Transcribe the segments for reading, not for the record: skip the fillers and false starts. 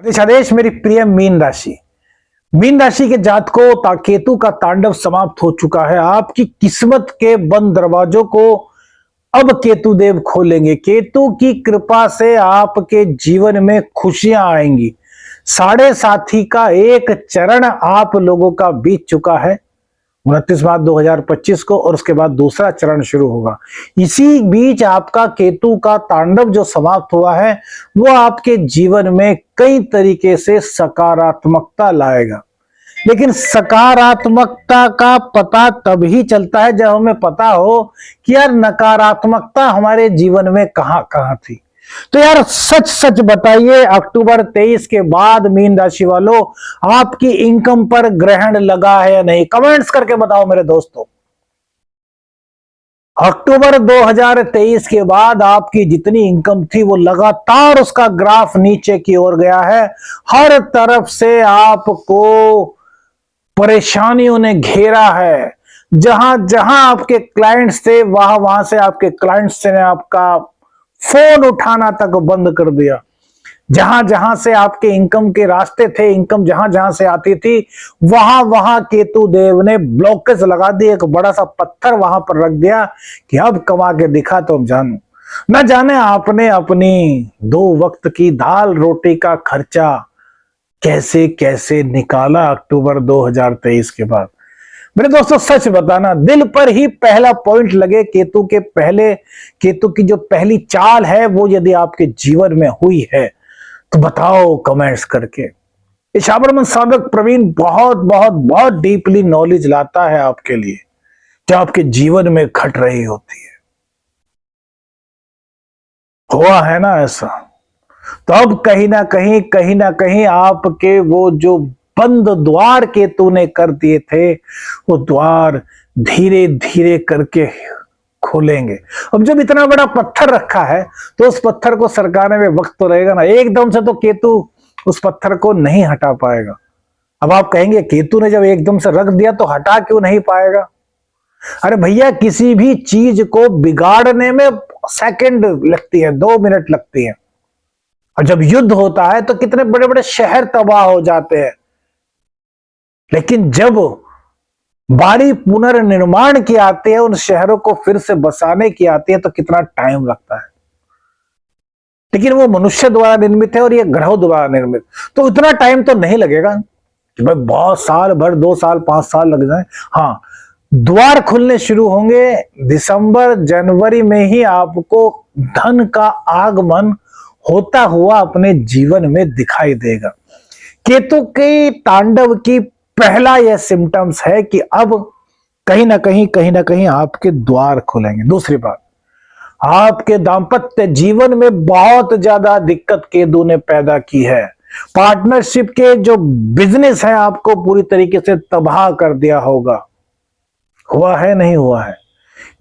आदेश आदेश मेरी प्रिय मीन राशि के जातकों, केतु का तांडव समाप्त हो चुका है। आपकी किस्मत के बंद दरवाजों को अब केतु देव खोलेंगे। केतु की कृपा से आपके जीवन में खुशियां आएंगी। 7.5 का एक चरण आप लोगों का बीत चुका है 29 मार्च 2025 को, और उसके बाद दूसरा चरण शुरू होगा। इसी बीच आपका केतु का तांडव जो समाप्त हुआ है वो आपके जीवन में कई तरीके से सकारात्मकता लाएगा। लेकिन सकारात्मकता का पता तभी चलता है जब हमें पता हो कि यार नकारात्मकता हमारे जीवन में कहां कहां थी। तो यार सच सच बताइए, अक्टूबर 23 के बाद मीन राशि वालों आपकी इनकम पर ग्रहण लगा है या नहीं? कमेंट्स करके बताओ मेरे दोस्तों। अक्टूबर 2023 के बाद आपकी जितनी इनकम थी वो लगातार उसका ग्राफ नीचे की ओर गया है। हर तरफ से आपको परेशानियों ने घेरा है। जहां जहां आपके क्लाइंट्स थे वहां वहां से आपके क्लाइंट्स ने आपका फोन उठाना तक बंद कर दिया। जहां जहां से आपके इनकम के रास्ते थे, इनकम जहां जहां से आती थी, वहां वहां केतु देव ने ब्लॉकेज लगा दी। एक बड़ा सा पत्थर वहां पर रख दिया कि अब कमा के दिखा तो हम जानू। न जाने आपने अपनी 2 वक्त की दाल रोटी का खर्चा कैसे कैसे निकाला अक्टूबर 2023 के बाद। मेरे दोस्तों सच बताना, दिल पर ही पहला पॉइंट लगे केतु की जो पहली चाल है वो यदि आपके जीवन में हुई है तो बताओ कमेंट्स करके। ये शाबरमन साधक प्रवीण बहुत बहुत बहुत डीपली नॉलेज लाता है आपके लिए जो आपके जीवन में घट रही होती है। हुआ है ना ऐसा? तो अब कहीं ना कहीं आपके वो जो बंद द्वार केतु ने कर दिए थे वो द्वार धीरे धीरे करके खोलेंगे। अब जब इतना बड़ा पत्थर रखा है तो उस पत्थर को सरकाने में वक्त तो रहेगा ना। एकदम से तो केतु उस पत्थर को नहीं हटा पाएगा। अब आप कहेंगे केतु ने जब एकदम से रख दिया तो हटा क्यों नहीं पाएगा? अरे भैया, किसी भी चीज को बिगाड़ने में सेकंड लगती है, 2 मिनट लगती है। और जब युद्ध होता है तो कितने बड़े बड़े शहर तबाह हो जाते हैं, लेकिन जब बारी पुनर्निर्माण की आती है, उन शहरों को फिर से बसाने की आती है, तो कितना टाइम लगता है। लेकिन वो मनुष्य द्वारा निर्मित है और ये ग्रहों द्वारा निर्मित, तो इतना टाइम तो नहीं लगेगा कि भाई बहुत साल भर 2 साल 5 साल लग जाए। हाँ, द्वार खुलने शुरू होंगे दिसंबर जनवरी में ही। आपको धन का आगमन होता हुआ अपने जीवन में दिखाई देगा। केतु के तांडव की पहला यह सिम्टम्स है कि अब कहीं ना कहीं आपके द्वार खुलेंगे। दूसरी बात, आपके दाम्पत्य जीवन में बहुत ज्यादा दिक्कत केतु ने पैदा की है। पार्टनरशिप के जो बिजनेस है आपको पूरी तरीके से तबाह कर दिया होगा। हुआ है नहीं हुआ है?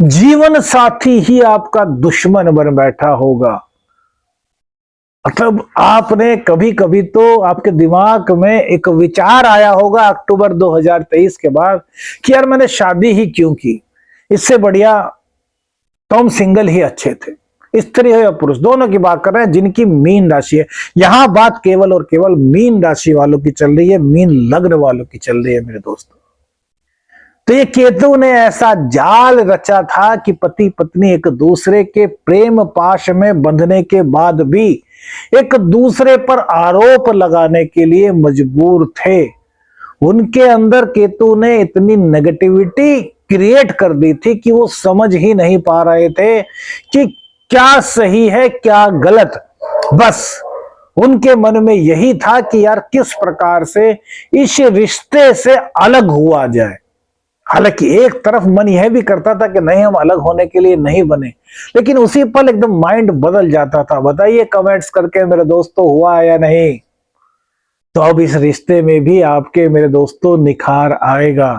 जीवन साथी ही आपका दुश्मन बन बैठा होगा। मतलब आपने कभी कभी तो आपके दिमाग में एक विचार आया होगा अक्टूबर 2023 के बाद कि यार मैंने शादी ही क्यों की, इससे बढ़िया तो हम सिंगल ही अच्छे थे। स्त्री हो या पुरुष, दोनों की बात कर रहे हैं जिनकी मीन राशि है। यहां बात केवल और केवल मीन राशि वालों की चल रही है, मीन लग्न वालों की चल रही है मेरे दोस्तों। तो ये केतु ने ऐसा जाल रचा था कि पति पत्नी एक दूसरे के प्रेम पाश में बंधने के बाद भी एक दूसरे पर आरोप लगाने के लिए मजबूर थे। उनके अंदर केतु ने इतनी नेगेटिविटी क्रिएट कर दी थी कि वो समझ ही नहीं पा रहे थे कि क्या सही है क्या गलत। बस उनके मन में यही था कि यार किस प्रकार से इस रिश्ते से अलग हुआ जाए। हालांकि एक तरफ मन यह भी करता था कि नहीं, हम अलग होने के लिए नहीं बने, लेकिन उसी पल एकदम माइंड बदल जाता था। बताइए कमेंट्स करके मेरे दोस्तों, हुआ या नहीं? तो अब इस रिश्ते में भी आपके मेरे दोस्तों निखार आएगा।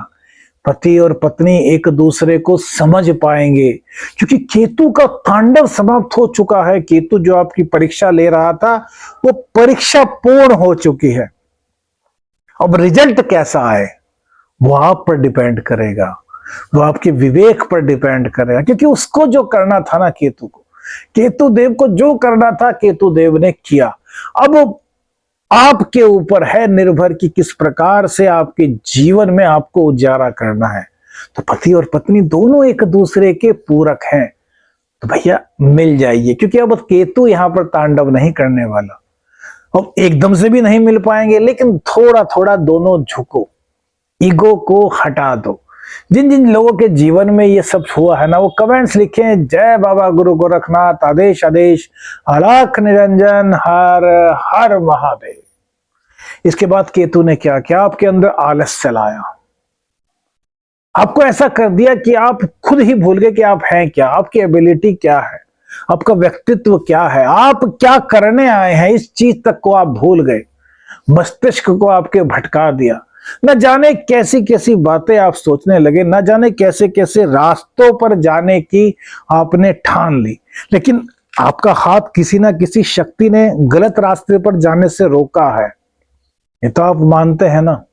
पति और पत्नी एक दूसरे को समझ पाएंगे, क्योंकि केतु का तांडव समाप्त हो चुका है। केतु जो आपकी परीक्षा ले रहा था वो परीक्षा पूर्ण हो चुकी है। अब रिजल्ट कैसा आए वो आप पर डिपेंड करेगा, वो आपके विवेक पर डिपेंड करेगा। क्योंकि उसको जो करना था ना, केतु देव को जो करना था केतु देव ने किया। अब आपके ऊपर है निर्भर कि किस प्रकार से आपके जीवन में आपको उजारा करना है। तो पति और पत्नी दोनों एक दूसरे के पूरक हैं, तो भैया मिल जाइए, क्योंकि अब केतु यहां पर तांडव नहीं करने वाला। अब एकदम से भी नहीं मिल पाएंगे, लेकिन थोड़ा थोड़ा दोनों झुको, ईगो को हटा दो। जिन जिन लोगों के जीवन में ये सब हुआ है ना, वो कमेंट्स लिखें, जय बाबा गुरु गोरखनाथ, आदेश आदेश, अलख निरंजन, हर हर महादेव। इसके बाद केतु ने क्या किया? आपके अंदर आलस चलाया, आपको ऐसा कर दिया कि आप खुद ही भूल गए कि आप हैं क्या, आपकी एबिलिटी क्या है, आपका व्यक्तित्व क्या है, आप क्या करने आए हैं, इस चीज तक को आप भूल गए। मस्तिष्क को आपके भटका दिया, न जाने कैसी कैसी बातें आप सोचने लगे, न जाने कैसे कैसे रास्तों पर जाने की आपने ठान ली, लेकिन आपका हाथ किसी ना किसी शक्ति ने गलत रास्ते पर जाने से रोका है। ये तो आप मानते हैं ना।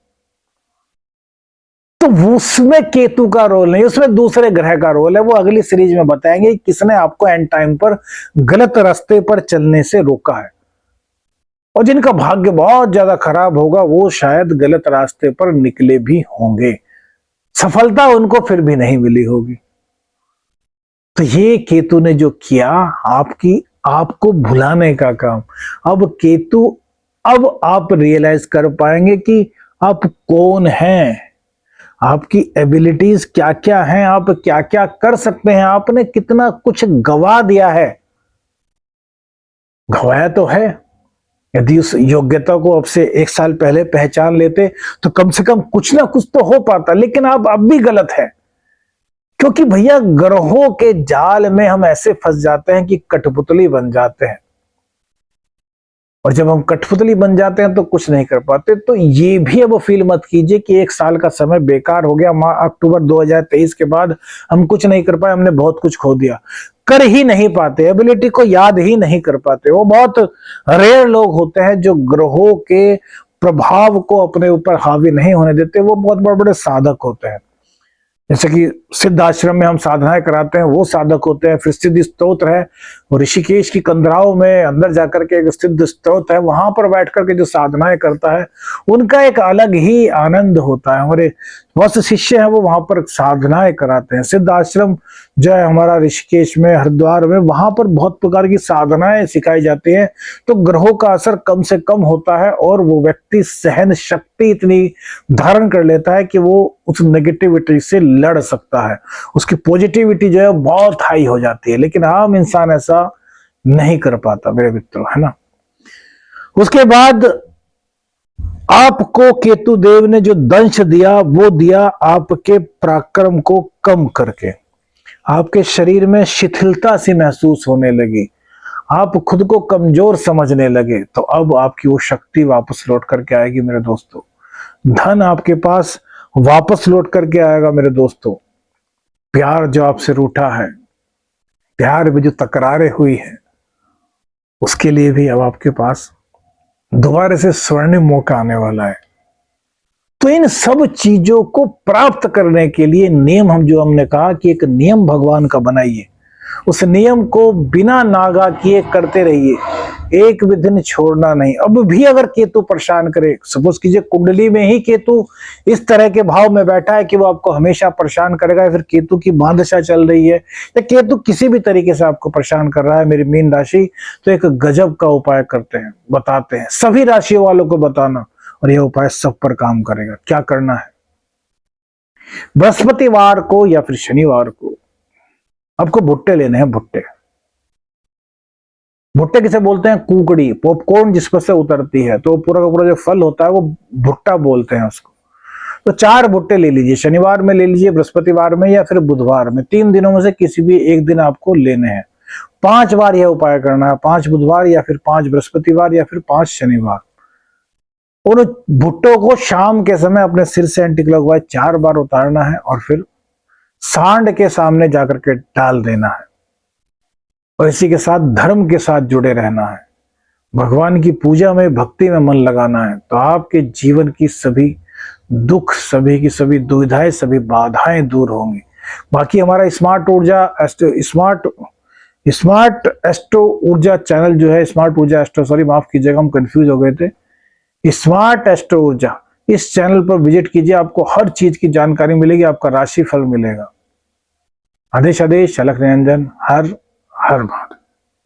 तो उसमें केतु का रोल नहीं, उसमें दूसरे ग्रह का रोल है। वो अगली सीरीज में बताएंगे किसने आपको एंड टाइम पर गलत रास्ते पर चलने से रोका है। और जिनका भाग्य बहुत ज्यादा खराब होगा वो शायद गलत रास्ते पर निकले भी होंगे, सफलता उनको फिर भी नहीं मिली होगी। तो ये केतु ने जो किया आपको भुलाने का काम। अब केतु, अब आप रियलाइज कर पाएंगे कि आप कौन हैं, आपकी एबिलिटीज क्या क्या हैं, आप क्या क्या कर सकते हैं, आपने कितना कुछ गवा दिया है। गवाया तो है, यदि उस योग्यता को अब से 1 साल पहले पहचान लेते तो कम से कम कुछ ना कुछ तो हो पाता, लेकिन आप अब भी गलत है। क्योंकि भैया ग्रहों के जाल में हम ऐसे फंस जाते हैं कि कठपुतली बन जाते हैं, और जब हम कठपुतली बन जाते हैं तो कुछ नहीं कर पाते। तो ये भी अब फील मत कीजिए कि 1 साल का समय बेकार हो गया, अक्टूबर 2023 के बाद हम कुछ नहीं कर पाए, हमने बहुत कुछ खो दिया। कर ही नहीं पाते, एबिलिटी को याद ही नहीं कर पाते। वो बहुत रेयर लोग होते हैं जो ग्रहों के प्रभाव को अपने ऊपर हावी नहीं होने देते, वो बहुत बड़े बड़े साधक होते हैं। जैसे कि सिद्ध आश्रम में हम साधनाएं कराते हैं, वो साधक होते हैं। फिर सिद्ध स्तोत्र है, और ऋषिकेश की कंदराओं में अंदर जाकर के एक सिद्ध स्तोत्र है, वहां पर बैठ करके जो साधनाएं करता है उनका एक अलग ही आनंद होता है। हमारे बहुत से शिष्य हैं वो वहां पर साधनाएं कराते हैं। सिद्ध आश्रम जो है हमारा ऋषिकेश में, हरिद्वार में, वहां पर बहुत प्रकार की साधनाएं सिखाई जाती है। तो ग्रहों का असर कम से कम होता है, और वो व्यक्ति सहन शक्ति इतनी धारण कर लेता है कि वो उस नेगेटिविटी से लड़ सकता है, उसकी पॉजिटिविटी जो है बहुत हाई हो जाती है। लेकिन आम इंसान ऐसा नहीं कर पाता मेरे मित्रों, है ना। उसके बाद आपको केतु देव ने जो दंश दिया वो दिया आपके पराक्रम को कम करके। आपके शरीर में शिथिलता सी महसूस होने लगी, आप खुद को कमजोर समझने लगे। तो अब आपकी वो शक्ति वापस लौट करके आएगी मेरे दोस्तों। धन आपके पास वापस लौट करके आएगा मेरे दोस्तों। प्यार जो आपसे रूठा है, प्यार में जो तकरारें हुई है, उसके लिए भी अब आपके पास दोबारा से स्वर्णिम मौका आने वाला है। तो इन सब चीजों को प्राप्त करने के लिए नियम हमने कहा कि एक नियम भगवान का बनाइए, उस नियम को बिना नागा किए करते रहिए, एक भी दिन छोड़ना नहीं। अब भी अगर केतु परेशान करे, सपोज कीजिए कुंडली में ही केतु इस तरह के भाव में बैठा है कि वो आपको हमेशा परेशान करेगा, फिर केतु की बादशा चल रही है, या केतु किसी भी तरीके से आपको परेशान कर रहा है मेरी मीन राशि, तो एक गजब का उपाय करते हैं, बताते हैं, सभी राशियों वालों को बताना, और यह उपाय सब पर काम करेगा। क्या करना है? बृहस्पतिवार को या फिर शनिवार को आपको भुट्टे लेने हैं। भुट्टे किसे बोलते हैं? कुकड़ी, पॉपकॉर्न जिस पर से उतरती है, तो पूरा का पूरा जो फल होता है वो भुट्टा बोलते हैं उसको। तो 4 भुट्टे ले लीजिए, शनिवार में ले लीजिए, बृहस्पतिवार में, या फिर बुधवार में। 3 दिनों में से किसी भी एक दिन आपको लेने हैं। 5 बार यह उपाय करना है, 5 बुधवार या फिर 5 बृहस्पतिवार या फिर 5 शनिवार। उन भुट्टों को शाम के समय अपने सिर से एंटी क्लॉकवाइज 4 बार उतारना है, और फिर सांड के सामने जाकर के डाल देना है। और इसी के साथ धर्म के साथ जुड़े रहना है, भगवान की पूजा में, भक्ति में मन लगाना है। तो आपके जीवन की सभी दुख, सभी की सभी दुविधाएं, सभी बाधाएं दूर होंगी। बाकी हमारा स्मार्ट एस्ट्रो ऊर्जा चैनल जो है, स्मार्ट ऊर्जा एस्ट्रो, सॉरी माफ कीजिएगा हम कंफ्यूज हो गए थे, स्मार्ट एस्ट्रो ऊर्जा, इस चैनल पर विजिट कीजिए, आपको हर चीज की जानकारी मिलेगी, आपका राशि फल मिलेगा। आदेश आदेश, अलख निरंजन, हर हर महादेव।